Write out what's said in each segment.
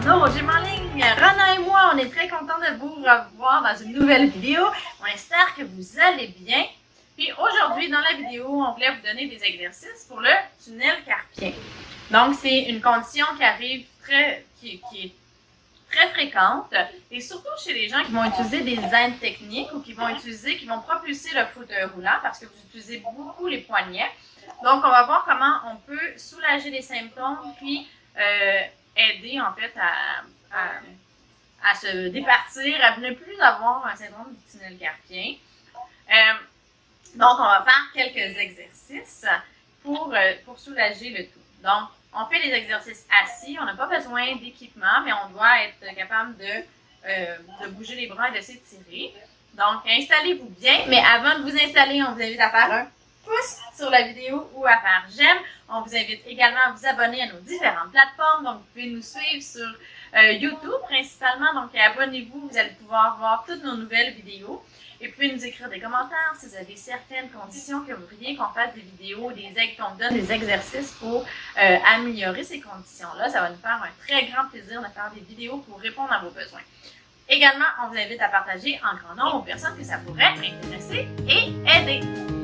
Gym en ligne. Rana et moi, on est très contents de vous revoir dans une nouvelle vidéo. On espère que vous allez bien. Puis aujourd'hui, dans la vidéo, on voulait vous donner des exercices pour le tunnel carpien. Donc, c'est une condition qui arrive qui est très fréquente et surtout chez les gens qui vont utiliser des aides techniques ou qui vont propulser le fauteuil roulant parce que vous utilisez beaucoup les poignets. Donc, on va voir comment on peut soulager les symptômes puis aider en fait à se départir, à ne plus avoir un syndrome du tunnel carpien. Donc, on va faire quelques exercices pour soulager le tout. Donc, on fait les exercices assis, on n'a pas besoin d'équipement, mais on doit être capable de bouger les bras et de s'étirer. Donc, installez-vous bien, mais avant de vous installer, on vous invite à faire un pouce sur la vidéo ou à faire j'aime. On vous invite également à vous abonner à nos différentes plateformes. Donc, vous pouvez nous suivre sur YouTube principalement. Donc, abonnez-vous, vous allez pouvoir voir toutes nos nouvelles vidéos. Et vous pouvez nous écrire des commentaires si vous avez certaines conditions que vous voudriez qu'on fasse des vidéos, qu'on donne des exercices pour améliorer ces conditions-là. Ça va nous faire un très grand plaisir de faire des vidéos pour répondre à vos besoins. Également, on vous invite à partager en grand nombre aux personnes que ça pourrait intéresser et aider.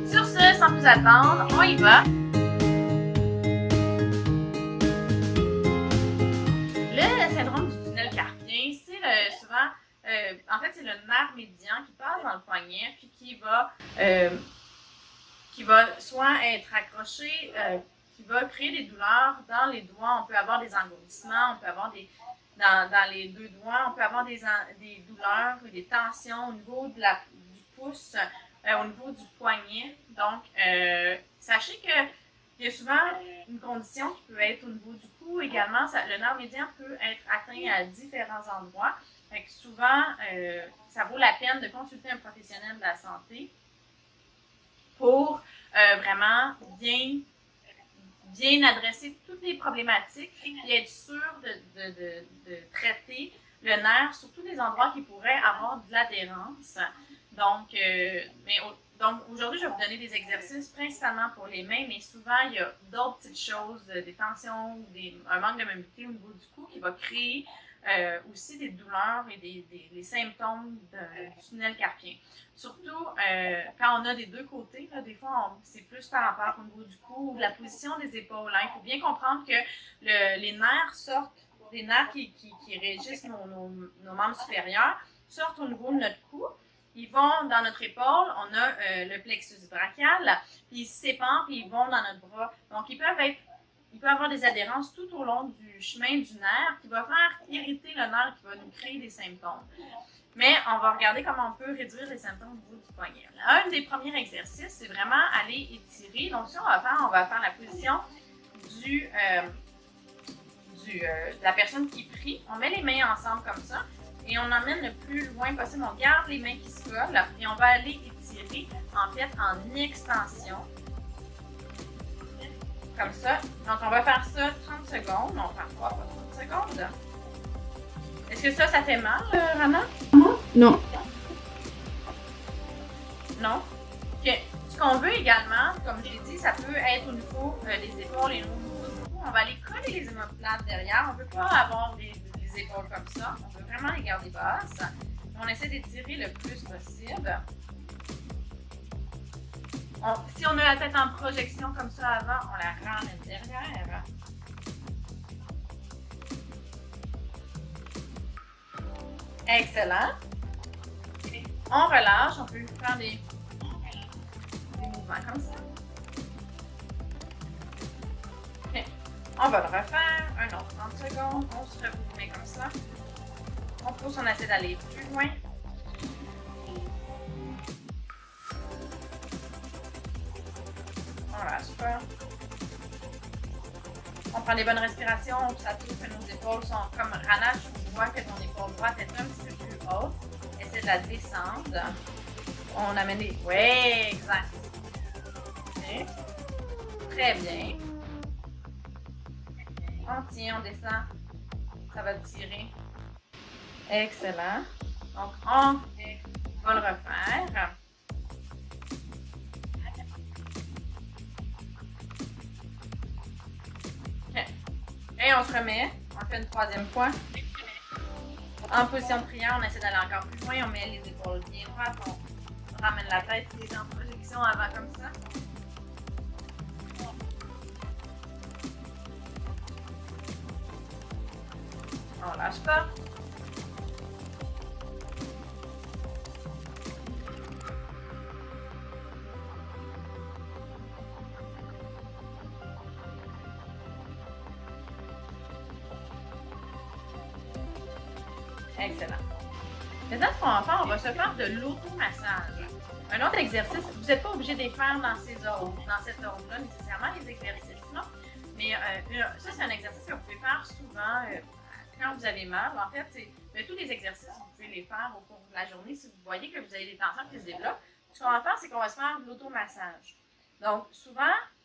Sur ce, sans plus attendre, on y va. Le syndrome du tunnel carpien, c'est souvent... en fait, c'est le nerf médian qui passe dans le poignet puis qui va soit être accroché, qui va créer des douleurs dans les doigts. On peut avoir des engourdissements, on peut avoir dans les deux doigts, on peut avoir des douleurs ou des tensions au niveau du pouce, au niveau du poignet. Donc, sachez qu'il y a souvent une condition qui peut être au niveau du cou également. Le nerf médian peut être atteint à différents endroits. Fait que souvent, ça vaut la peine de consulter un professionnel de la santé pour vraiment bien adresser toutes les problématiques et être sûr de traiter le nerf sur tous les endroits qui pourraient avoir de l'adhérence. Donc, aujourd'hui, je vais vous donner des exercices principalement pour les mains, mais souvent, il y a d'autres petites choses, des tensions ou un manque de mobilité au niveau du cou qui va créer aussi des douleurs et des symptômes du tunnel carpien. Surtout quand on a des deux côtés, là, des fois c'est plus par rapport au niveau du cou ou de la position des épaules. Hein. Il faut bien comprendre que les nerfs sortent, les nerfs qui régissent nos membres supérieurs, sortent au niveau de notre cou. Ils vont dans notre épaule, on a le plexus brachial, puis ils s'éparpillent, puis ils vont dans notre bras. Donc, il peut avoir des adhérences tout au long du chemin du nerf qui va faire irriter le nerf, qui va nous créer des symptômes. Mais on va regarder comment on peut réduire les symptômes au niveau du poignet. Un des premiers exercices, c'est vraiment aller étirer. Donc, ce qu'on va faire la position de la personne qui prie. On met les mains ensemble comme ça et on emmène le plus loin possible. On garde les mains qui se collent et on va aller étirer en fait en extension. Comme ça. Donc, on va faire ça 30 secondes. On va faire 3 fois 30 secondes. Est-ce que ça fait mal, Rana? Non. Non? OK. Ce qu'on veut également, comme je l'ai dit, ça peut être au niveau des épaules et au niveau du cou. On va aller coller les omoplates derrière. On ne veut pas avoir les épaules comme ça. On veut vraiment les garder basses. On essaie d'étirer le plus possible. Si on a la tête en projection comme ça avant, on la ramène derrière. Excellent. On relâche, on peut faire des mouvements comme ça. Okay. On va le refaire, un autre 30 secondes, on se remet comme ça. On pousse, on essaie d'aller plus loin. Voilà, super. On prend des bonnes respirations, on s'assure que nos épaules sont comme Rana. Je vois que ton épaule droite est un petit peu plus haute. Essaie de la descendre. On amène les... Oui, exact. Okay. Très bien. On tient, on descend. Ça va tirer. Excellent. Donc, on va le refaire. Et on se remet. On fait une troisième fois. En position de prière, on essaie d'aller encore plus loin. On met les épaules bien droites. On ramène la tête qui est en projection avant comme ça. On lâche pas. Excellent. Maintenant, ce qu'on va faire, on va se faire de l'automassage. Un autre exercice, vous n'êtes pas obligé de les faire dans cette ordre-là nécessairement, les exercices, non? Mais ça, c'est un exercice que vous pouvez faire souvent quand vous avez mal. En fait, tous les exercices, vous pouvez les faire au cours de la journée si vous voyez que vous avez des tensions qui se développent. Ce qu'on va faire, c'est qu'on va se faire de l'automassage. Donc, souvent,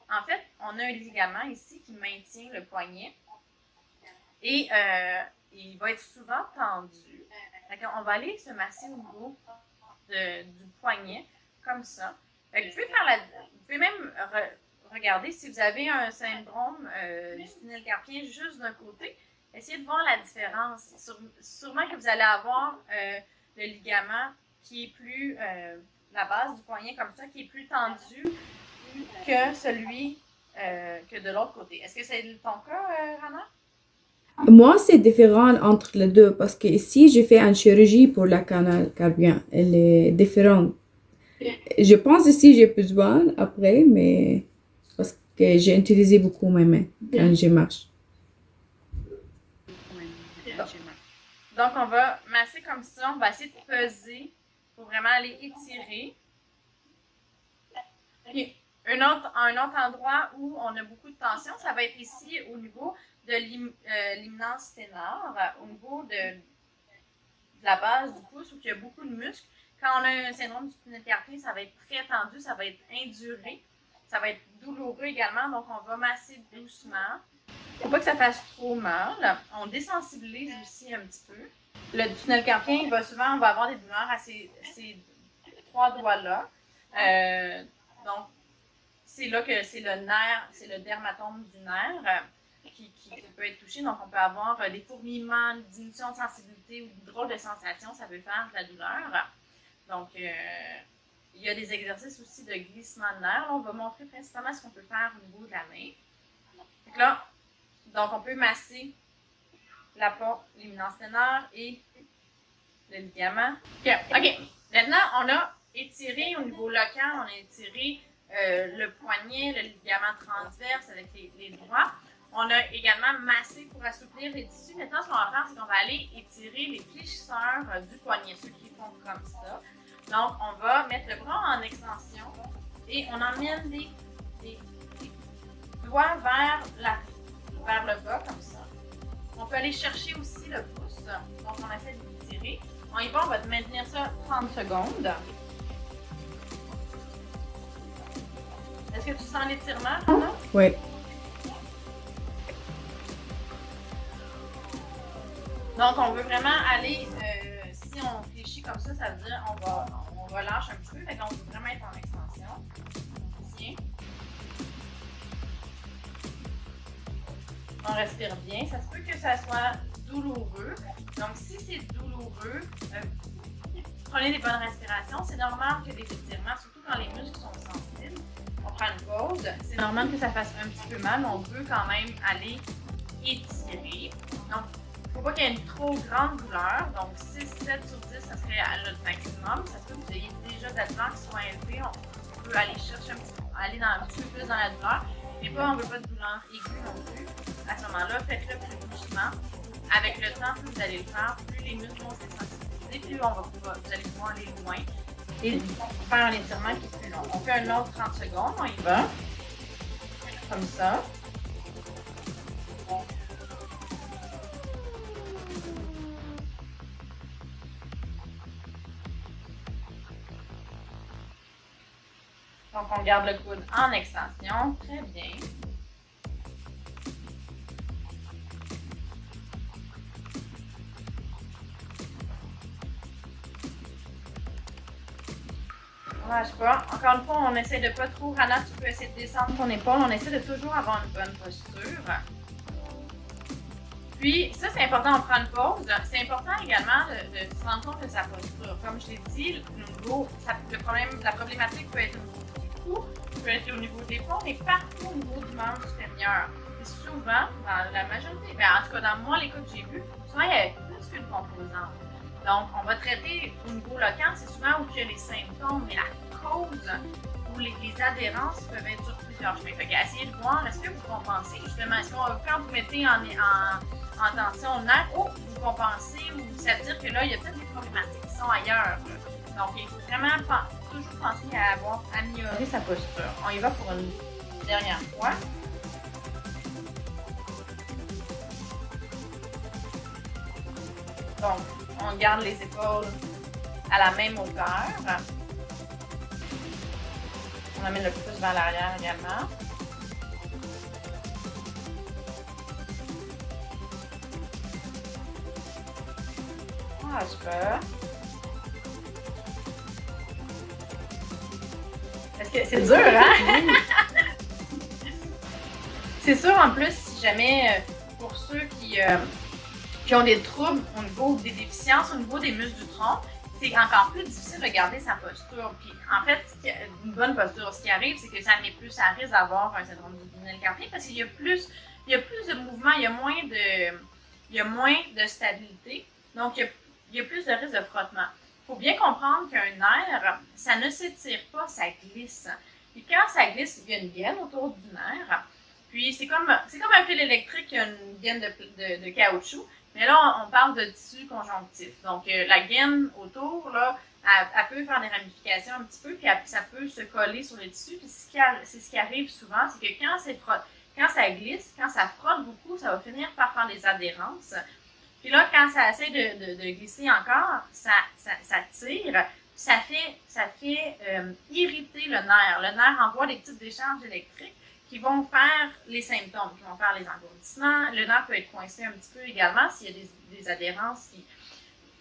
en fait, on a un ligament ici qui maintient le poignet et il va être souvent tendu. On va aller se masser au niveau du poignet, comme ça. Vous pouvez même regarder si vous avez un syndrome du tunnel carpien juste d'un côté. Essayez de voir la différence. Sûrement que vous allez avoir le ligament qui est plus, la base du poignet comme ça, qui est plus tendu que celui que de l'autre côté. Est-ce que c'est ton cas, Rana? Moi, c'est différent entre les deux parce que ici, j'ai fait une chirurgie pour la canal carpien. Elle est différente. Je pense ici, j'ai besoin après, mais parce que j'ai utilisé beaucoup mes mains quand je marche. Donc, on va masser comme ça. On va essayer de peser pour vraiment aller étirer. Puis, un autre endroit où on a beaucoup de tension, ça va être ici au niveau de l'imminence ténor, au niveau de la base du pouce où il y a beaucoup de muscles. Quand on a un syndrome du tunnel carpien, ça va être très tendu, ça va être induré, ça va être douloureux également, donc on va masser doucement. Il ne faut pas que ça fasse trop mal. On désensibilise aussi un petit peu. Le tunnel carpien, on va avoir des douleurs à ces trois doigts-là. Donc, c'est là que c'est le nerf, c'est le dermatome du nerf qui peut être touché. Donc, on peut avoir des fourmillements, une diminution de sensibilité ou de drôles de sensations. Ça peut faire de la douleur. Donc, il y a des exercices aussi de glissement de nerf. Là, on va montrer principalement ce qu'on peut faire au niveau de la main. Donc là, on peut masser la porte, l'imminence ténor et le ligament. OK. Maintenant, on a étiré au niveau local, on a étiré le poignet, le ligament transverse avec les doigts. On a également massé pour assouplir les tissus. Maintenant, ce qu'on va faire, c'est qu'on va aller étirer les fléchisseurs du poignet, ceux qui font comme ça. Donc, on va mettre le bras en extension et on emmène les doigts vers le bas, comme ça. On peut aller chercher aussi le pouce. Donc, on essaie de l'étirer. On y va, on va maintenir ça 30 secondes. Est-ce que tu sens l'étirement, Rana? Oui. Donc, on veut vraiment aller, si on fléchit comme ça, ça veut dire on relâche un petit peu. Fait qu'on veut vraiment être en extension. Tiens. On respire bien. Ça se peut que ça soit douloureux. Donc, si c'est douloureux, prenez des bonnes respirations. C'est normal que des étirements, surtout quand les muscles sont sensibles, on prend une pause. C'est normal que ça fasse un petit peu mal, mais on veut quand même aller étirer. Donc, il ne faut pas qu'il y ait une trop grande douleur. Donc, 6, 7 sur 10, ça serait à notre maximum. Ça se peut que vous ayez déjà de la douleur qui soit élevée. On peut aller chercher aller un petit peu plus dans la douleur. Mais on ne veut pas de douleur aiguë non plus. À ce moment-là, faites-le plus doucement. Avec le temps, plus vous allez le faire, plus les muscles vont se sensibiliser, plus vous allez pouvoir aller loin et faire un étirement qui est plus long. On fait un autre 30 secondes, on y va. Comme ça. Donc, on garde le coude en extension. Très bien. On lâche pas. Encore une fois, on essaie de pas trop. Rana, tu peux essayer de descendre ton épaule. On essaie de toujours avoir une bonne posture. Puis, ça, c'est important, on prend une pause. C'est important également de se rendre compte de sa posture. Comme je l'ai dit, la problématique peut être au niveau du cou, peut être au niveau des épaules, mais partout au niveau du membre supérieur. Et souvent, dans la majorité, en tout cas dans moi, les cas que j'ai vus, souvent il y a plus qu'une composante. Donc, on va traiter au niveau local, c'est souvent où il y a les symptômes, mais la cause où les adhérences peuvent être sur plusieurs chemins. Fait qu'essayez de voir, est-ce que vous compensez justement, quand vous mettez en tension le nerf, vous compensez ou ça veut dire que là, il y a peut-être des problématiques qui sont ailleurs. Donc, il faut vraiment toujours penser à améliorer sa posture. On y va pour une dernière fois. Donc, on garde les épaules à la même hauteur. On amène le plus vers l'arrière également. Ah, super. Est-ce que c'est dur, hein? C'est sûr, en plus, si jamais, pour ceux qui ont des troubles au niveau des déficiences, au niveau des muscles du tronc, c'est encore plus difficile de garder sa posture. Puis, en fait, une bonne posture, ce qui arrive, c'est que ça met plus à risque d'avoir un syndrome du tunnel carpien parce qu'il y a plus de mouvement, il y a moins de stabilité. Donc, il y a plus de risque de frottement. Il faut bien comprendre qu'un nerf, ça ne s'étire pas, ça glisse. Et quand ça glisse, il y a une gaine autour du nerf. Puis, c'est comme un fil électrique qui a une gaine de caoutchouc. Mais là, on parle de tissu conjonctif. Donc, la gaine autour, là, elle peut faire des ramifications un petit peu, puis ça peut se coller sur le tissu. Puis, c'est ce qui arrive souvent, c'est que quand ça glisse, quand ça frotte beaucoup, ça va finir par faire des adhérences. Puis là, quand ça essaie de glisser encore, ça tire, ça fait irriter le nerf. Le nerf envoie des petites décharges électriques qui vont faire les symptômes, qui vont faire les engourdissements. Le nerf peut être coincé un petit peu également s'il y a des adhérences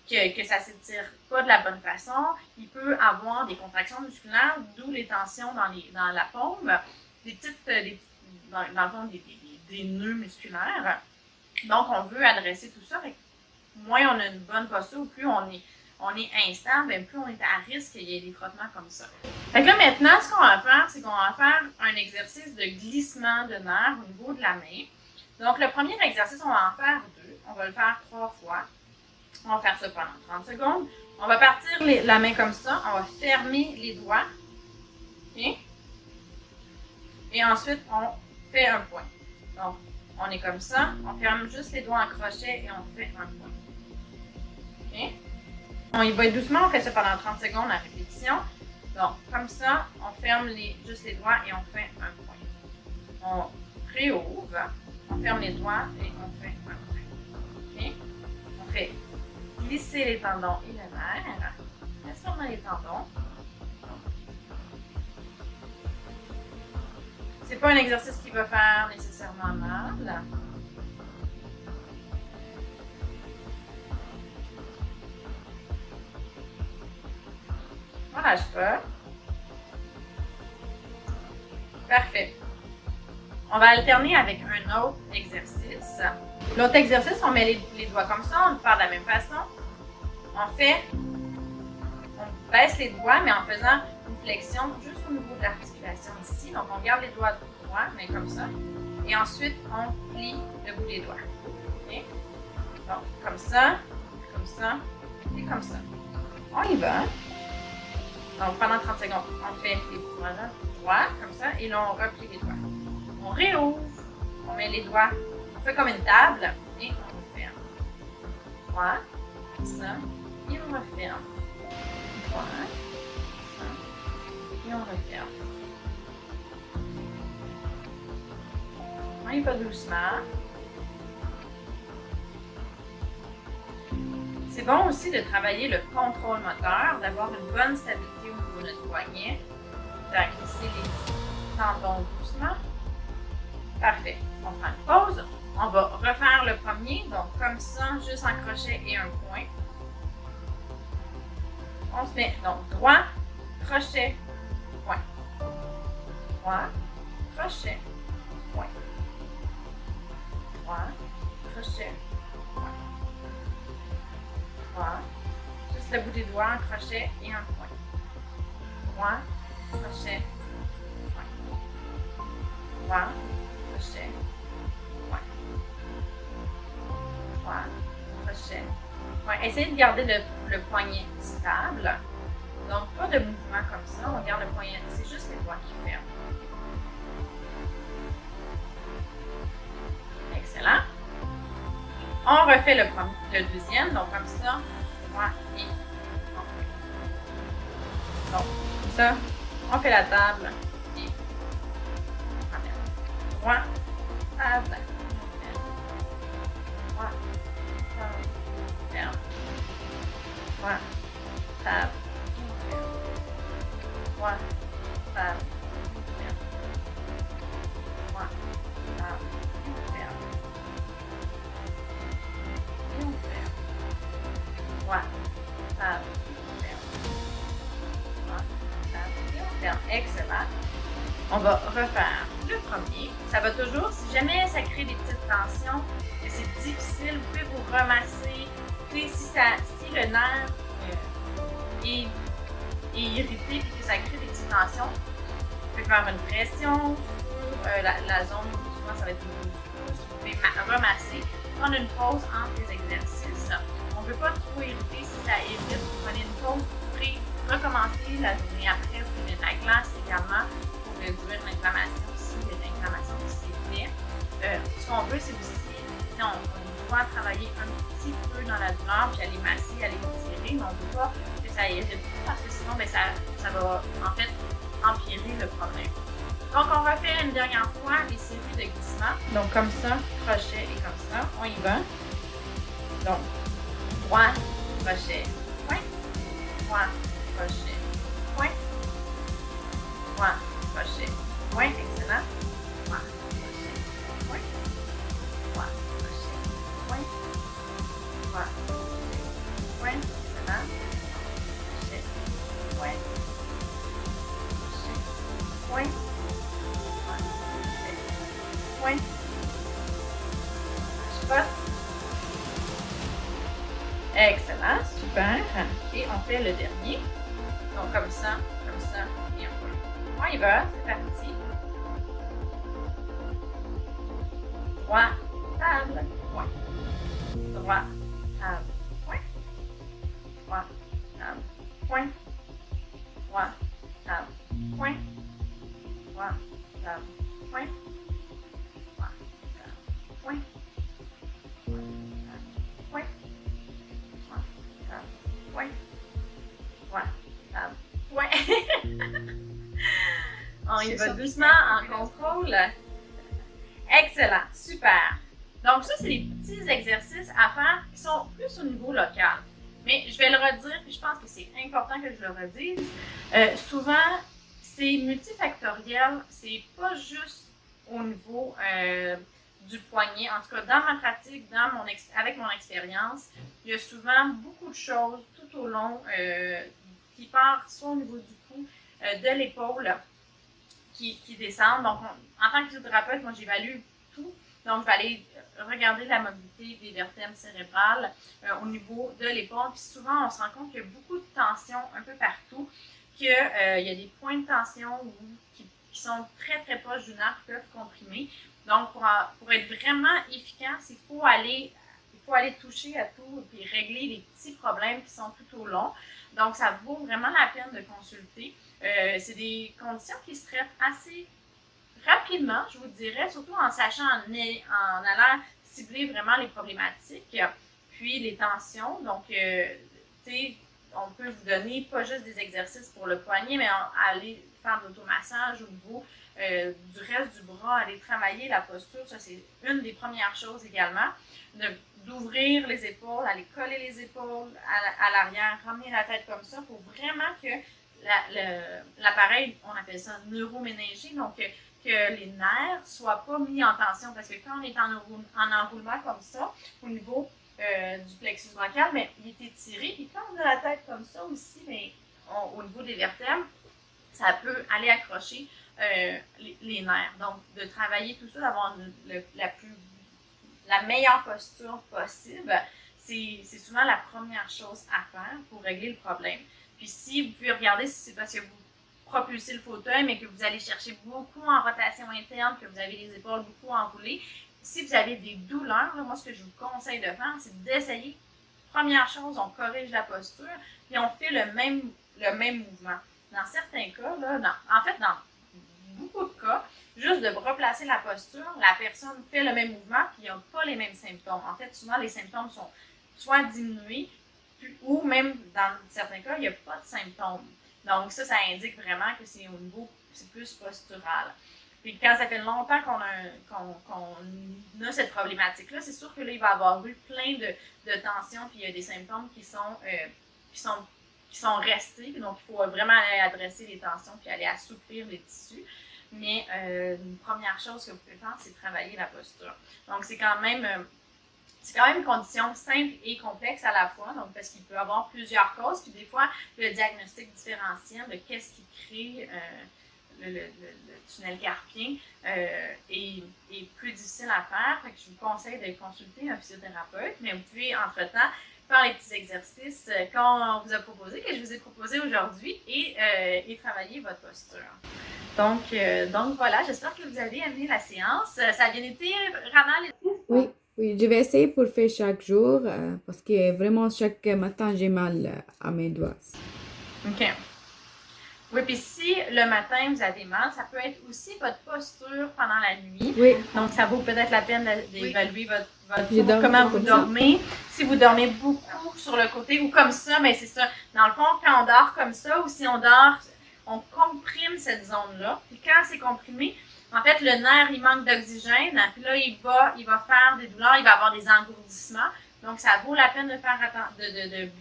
que ça ne s'étire pas de la bonne façon. Il peut avoir des contractions musculaires, d'où les tensions dans la paume, dans le fond, des nœuds musculaires. Donc, on veut adresser tout ça. Fait que moins on a une bonne posture, plus on est instable, plus on est à risque qu'il y ait des frottements comme ça. Fait que là, maintenant, ce qu'on va faire, c'est qu'on va faire un exercice de glissement de nerfs au niveau de la main. Donc, le premier exercice, on va en faire 2. On va le faire 3 fois. On va faire ça pendant 30 secondes. On va partir la main comme ça. On va fermer les doigts. OK? Et ensuite, on fait un point. Donc, on est comme ça. On ferme juste les doigts en crochet et on fait un point. OK? On y va doucement, on fait ça pendant 30 secondes à répétition. Donc, comme ça, on ferme juste les doigts et on fait un point. On réouvre, on ferme les doigts et on fait un point. OK? On fait glisser les tendons et le nerf. Laisse fermer les tendons. C'est pas un exercice qui va faire nécessairement mal. Relâche pas. Parfait. On va alterner avec un autre exercice. L'autre exercice, on met les doigts comme ça, on le fait de la même façon. On baisse les doigts, mais en faisant une flexion juste au niveau de l'articulation ici. Donc, on garde les doigts droits, mais comme ça. Et ensuite, on plie le bout des doigts. Okay? Donc, comme ça et comme ça. On y va. Donc, pendant 30 secondes, on fait les doigts droits, comme ça, et là, on replie les doigts. On réouvre, on met les doigts, on fait comme une table, et on referme. Droit, ça, et on referme. Droit, ça, et on referme. On y va doucement. C'est bon aussi de travailler le contrôle moteur, d'avoir une bonne stabilité au niveau de notre poignet, faire glisser les tendons doucement. Parfait. On prend une pause. On va refaire le premier, donc comme ça, juste un crochet et un point. On se met donc droit, crochet, point. Droit, crochet, point. Droit, crochet, le bout des doigts, un crochet et un point. Droit, crochet, point. Droit, crochet, point. Droit, crochet, point. Essayez de garder le poignet stable. Donc, pas de mouvement comme ça. On garde le poignet. C'est juste les doigts qui ferment. Excellent. On refait le deuxième. Donc, comme ça, droit et on fait. Donc, comme ça, on fait la table et on fait. Droit, table, droit, table, ferme. Droit, table. Droit, table, ferme. Droit, table, ferme. Et on ferme. Droit, table, ferme. Droit, table, et on ferme. Excellent. On va refaire le premier. Ça va toujours, si jamais ça crée des petites tensions, que c'est difficile, vous pouvez vous ramasser. Si le nerf est irrité et que ça crée des petites tensions, vous pouvez faire une pression sur la zone, souvent ça va être au niveau du pouce, vous pouvez ramasser, prendre une pause entre les exercices. On ne veut pas trop irriter, si ça irrite, vous prenez une pause, vous pourrez recommencer la journée après, vous prenez de la glace également pour réduire l'inflammation si il y a de l'inflammation qui s'est faite. Ce qu'on veut, c'est aussi, on doit travailler un petit peu dans la douleur, puis aller masser, aller étirer, mais on ne veut pas que ça irrite parce que sinon, ben, ça va en fait empirer le problème. Donc, on refait une dernière fois les séries de glissement. Donc, comme ça, crochet et comme ça, on y va. Donc, droit, crochet, point, droit, crochet, point, droit, crochet, point, excellent, droit, crochet, point, droit, crochet, point, droit, crochet, point, excellent, crochet, point, crochet, point, point, spot. Excellent, super. Et on fait le dernier. Donc comme ça, et on va. On y va, c'est parti. Droit, table, point. Droit, table, point. Droit, table, point. Droit, table, point. Droit, table, point. Droit, table, point. Point. Droit, table, point. Droit, table, point. On y va doucement en contrôle. Excellent, super. Donc ça, c'est les petits exercices à faire qui sont plus au niveau local. Mais je vais le redire, puis je pense que c'est important que je le redise. Souvent, c'est multifactoriel, c'est pas juste au niveau du poignet. En tout cas, dans ma pratique, avec mon expérience, il y a souvent beaucoup de choses tout au long qui partent soit au niveau du cou, de l'épaule, qui descendent. Donc, en tant que physiothérapeute, moi, j'évalue tout. Donc, je vais aller regarder la mobilité des vertèbres cérébrales au niveau de l'épaule. Puis souvent, on se rend compte qu'il y a beaucoup de tension un peu partout, qu'il y a des points de tension qui sont très, très proches du nerf qui peuvent comprimer. Donc, pour être vraiment efficace, il faut aller toucher à tout et régler les petits problèmes qui sont tout au long. Donc, ça vaut vraiment la peine de consulter. C'est des conditions qui se traitent assez rapidement, je vous dirais, surtout en sachant, en allant cibler vraiment les problématiques, puis les tensions. Donc, tu sais, on peut vous donner pas juste des exercices pour le poignet, mais aller faire de l'automassage au niveau du reste du bras, aller travailler la posture. Ça, c'est une des premières choses également. D'ouvrir les épaules, aller coller les épaules à l'arrière, ramener la tête comme ça pour vraiment que l'appareil, on appelle ça neuroméningé, donc que les nerfs ne soient pas mis en tension. Parce que quand on est en enroulement comme ça, au niveau du plexus brachial, mais il est étiré. Et quand on a la tête comme ça aussi, mais au niveau des vertèbres, ça peut aller accrocher les nerfs. Donc, de travailler tout ça, d'avoir la meilleure posture possible, c'est souvent la première chose à faire pour régler le problème. Puis si vous pouvez regarder si c'est parce que vous propulsez le fauteuil, mais que vous allez chercher beaucoup en rotation interne, que vous avez les épaules beaucoup enroulées, si vous avez des douleurs, là, moi ce que je vous conseille de faire, c'est d'essayer. Première chose, on corrige la posture, puis on fait le même mouvement. Dans certains cas, là, en fait, dans beaucoup de cas, juste de replacer la posture, la personne fait le même mouvement, puis il n'y a pas les mêmes symptômes. En fait, souvent, les symptômes sont soit diminués, ou même dans certains cas, il n'y a pas de symptômes. Donc ça indique vraiment que c'est au niveau, c'est plus postural. Puis quand ça fait longtemps qu'on a cette problématique-là, c'est sûr que là, il va y avoir eu plein de tensions, puis il y a des symptômes qui sont restés. Donc, il faut vraiment aller adresser les tensions, puis aller assouplir les tissus. Mais une première chose que vous pouvez faire, c'est travailler la posture. Donc, c'est quand même une condition simple et complexe à la fois, donc parce qu'il peut y avoir plusieurs causes, puis des fois, le diagnostic différentiel de qu'est-ce qui crée le tunnel carpien est plus difficile à faire. Fait que je vous conseille de consulter un physiothérapeute, mais vous pouvez entre-temps faire les petits exercices qu'on vous a proposés, que je vous ai proposés aujourd'hui, et travailler votre posture. Donc voilà, j'espère que vous avez aimé la séance. Ça a bien été, Rana? Oui, je vais essayer pour faire chaque jour parce que vraiment chaque matin j'ai mal à mes doigts. OK. Oui, puis si le matin vous avez mal, ça peut être aussi votre posture pendant la nuit. Oui. Donc ça vaut peut-être la peine d'évaluer votre comment vous dormez. Si vous dormez beaucoup sur le côté ou comme ça, mais c'est ça. Dans le fond, quand on dort comme ça ou si on dort, on comprime cette zone-là. Puis quand c'est comprimé, en fait, le nerf, il manque d'oxygène. Puis là, il va faire des douleurs, il va avoir des engourdissements. Donc, ça vaut la peine de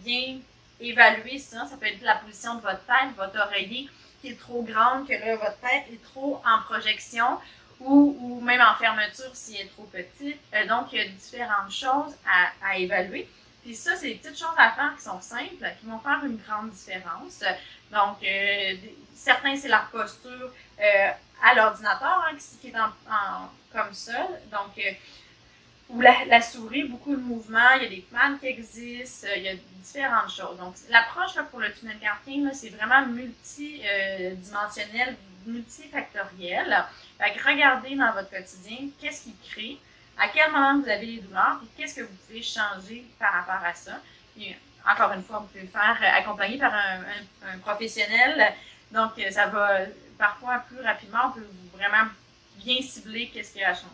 bien évaluer ça. Ça peut être la position de votre tête, votre oreiller qui est trop grande, que là, votre tête est trop en projection ou même en fermeture si elle est trop petite. Donc, il y a différentes choses à évaluer. Puis ça, c'est des petites choses à faire qui sont simples, qui vont faire une grande différence. Donc, certains, c'est leur posture à l'ordinateur, qui est comme ça. Donc, ou la souris, beaucoup de mouvements, il y a des plans qui existent, il y a différentes choses. Donc, l'approche pour le tunnel carpien, c'est vraiment multidimensionnel, multifactoriel. Fait que regardez dans votre quotidien qu'est-ce qui crée, à quel moment vous avez les douleurs, et qu'est-ce que vous pouvez changer par rapport à ça. Puis, encore une fois, vous pouvez faire accompagner par un professionnel. Donc, ça va parfois plus rapidement, on peut vraiment bien cibler qu'est-ce qui a changé.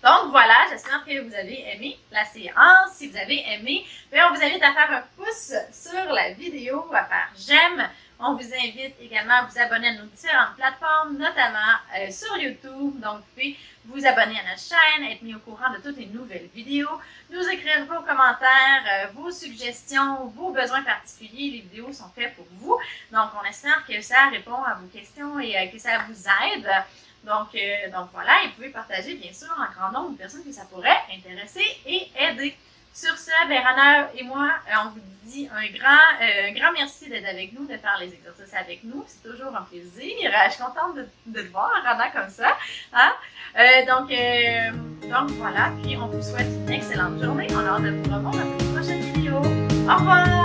Donc voilà, j'espère que vous avez aimé la séance. Si vous avez aimé, on vous invite à faire un pouce sur la vidéo, à faire j'aime. On vous invite également à vous abonner à nos différentes plateformes, notamment sur YouTube. Donc, vous pouvez vous abonner à notre chaîne, être mis au courant de toutes les nouvelles vidéos, nous écrire vos commentaires, vos suggestions, vos besoins particuliers. Les vidéos sont faites pour vous. Donc, on espère que ça répond à vos questions et que ça vous aide. Donc voilà, et vous pouvez partager bien sûr un grand nombre de personnes que ça pourrait intéresser et aider. Sur ce, Rana et moi, on vous dit un grand merci d'être avec nous, de faire les exercices avec nous. C'est toujours un plaisir. Je suis contente de te voir, Rana, comme ça. Hein? Donc voilà, puis on vous souhaite une excellente journée. On a hâte de vous revoir dans une prochaine vidéo. Au revoir!